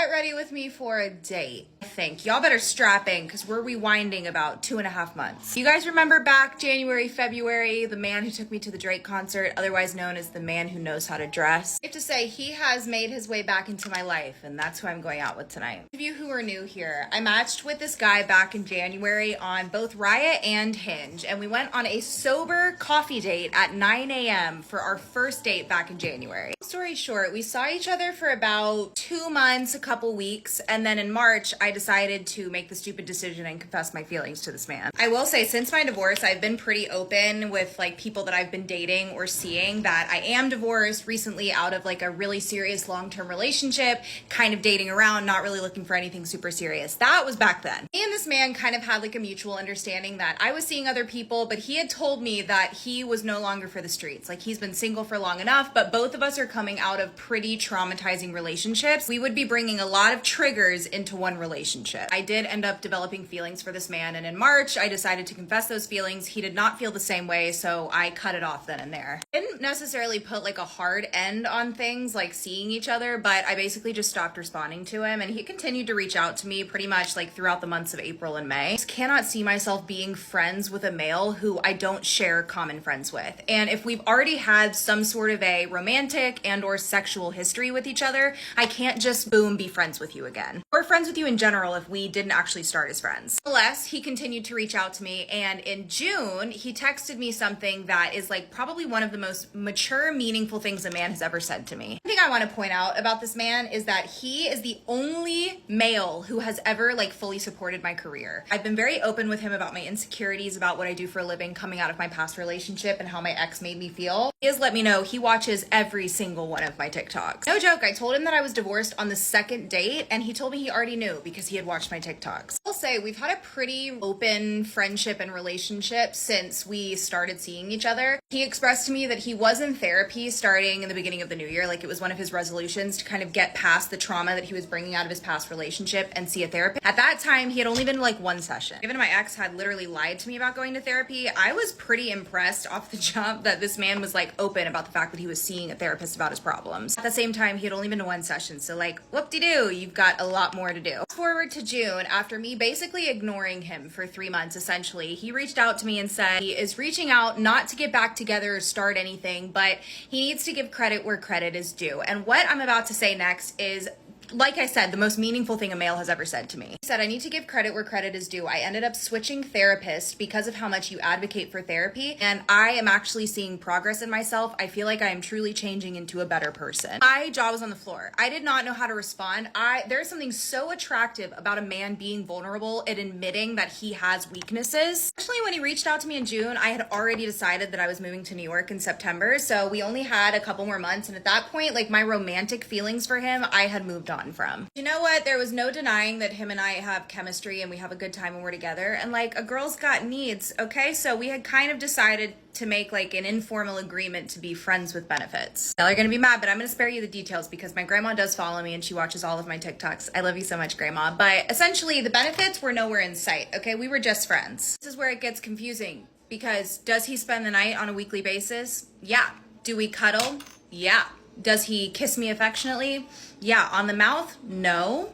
Get ready with me for a date. I think y'all better strap in because we're rewinding about 2.5 months. You guys remember back January, February, the man who took me to the Drake concert, otherwise known as the man who knows how to dress? I have to say he has made his way back into my life, and that's who I'm going out with tonight. Those of you who are new here, I matched with this guy back in January on both Riot and Hinge, and we went on a sober coffee date at 9 a.m. for our first date back in January. Story short, we saw each other for about 2 months, a couple weeks, and then in March I decided to make the stupid decision and confess my feelings to this man. I will say, since my divorce, I've been pretty open with like people that I've been dating or seeing that I am divorced recently out of like a really serious long-term relationship, kind of dating around, not really looking for anything super serious. That was back then. Me and this man kind of had like a mutual understanding that I was seeing other people, but he had told me that he was no longer for the streets. Like, he's been single for long enough, but both of us are coming out of pretty traumatizing relationships. We would be bringing a lot of triggers into one relationship. I did end up developing feelings for this man, and in March I decided to confess those feelings. He did not feel the same way, so I cut it off then and there. I didn't necessarily put like a hard end on things like seeing each other, but I basically just stopped responding to him, and he continued to reach out to me pretty much like throughout the months of April and May. I just cannot see myself being friends with a male who I don't share common friends with. And if we've already had some sort of a romantic and or sexual history with each other, I can't just boom be friends with you again, or friends with you in general if we didn't actually start as friends. Nonetheless, he continued to reach out to me, and in June he texted me something that is like probably one of the most mature, meaningful things a man has ever said to me. The thing I want to point out about this man is that he is the only male who has ever like fully supported my career. I've been very open with him about my insecurities, about what I do for a living coming out of my past relationship and how my ex made me feel. He has let me know he watches every single one of my TikToks. No joke, I told him that I was divorced on the second date, and he told me he already knew because he had watched my TikToks. I'll say we've had a pretty open friendship and relationship since we started seeing each other. He expressed to me that he was in therapy starting in the beginning of the new year. Like, it was one of his resolutions to kind of get past the trauma that he was bringing out of his past relationship and see a therapist. At that time, he had only been to like one session. Given my ex had literally lied to me about going to therapy, I was pretty impressed off the jump that this man was like open about the fact that he was seeing a therapist about his problems. At the same time, he had only been to one session, so like, whoop-de-doo, you've got a lot more to do. Fast forward to June, after me basically ignoring him for 3 months, essentially, he reached out to me and said he is reaching out not to get back together or start anything, but he needs to give credit where credit is due. And what I'm about to say next is, like I said, the most meaningful thing a male has ever said to me. He said, I need to give credit where credit is due. I ended up switching therapists because of how much you advocate for therapy, and I am actually seeing progress in myself. I feel like I am truly changing into a better person. My jaw was on the floor. I did not know how to respond. There's something so attractive about a man being vulnerable and admitting that he has weaknesses. Especially when he reached out to me in June, I had already decided that I was moving to New York in September, so we only had a couple more months, and at that point, like, my romantic feelings for him, I had moved on from. You know what? There was no denying that him and I have chemistry and we have a good time when we're together. And like, a girl's got needs, okay? So we had kind of decided to make like an informal agreement to be friends with benefits. Y'all are gonna be mad, but I'm gonna spare you the details because my grandma does follow me and she watches all of my TikToks. I love you so much, Grandma. But essentially, the benefits were nowhere in sight, okay? We were just friends. This is where it gets confusing because does he spend the night on a weekly basis? Yeah. Do we cuddle? Yeah. Does he kiss me affectionately? Yeah. On the mouth? No.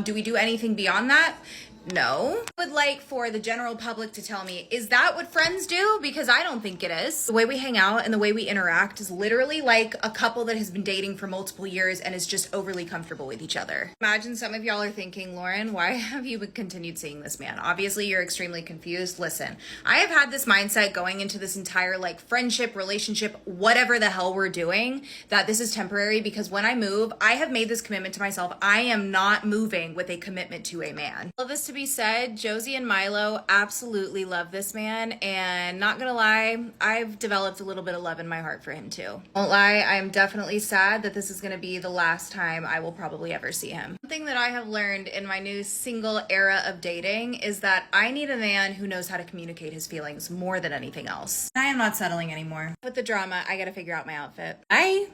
Do we do anything beyond that? No. I would like for the general public to tell me, is that what friends do? Because I don't think it is. The way we hang out and the way we interact is literally like a couple that has been dating for multiple years and is just overly comfortable with each other. Imagine some of y'all are thinking, Lauren, why have you continued seeing this man? Obviously, you're extremely confused. Listen, I have had this mindset going into this entire like friendship, relationship, whatever the hell we're doing, that this is temporary, because when I move, I have made this commitment to myself. I am not moving with a commitment to a man. All this to be said, Josie and Milo absolutely love this man, and not gonna lie, I've developed a little bit of love in my heart for him too. Won't lie, I'm definitely sad that this is gonna be the last time I will probably ever see him. Something that I have learned in my new single era of dating is that I need a man who knows how to communicate his feelings more than anything else. I am not settling anymore. With the drama, I gotta figure out my outfit. Bye!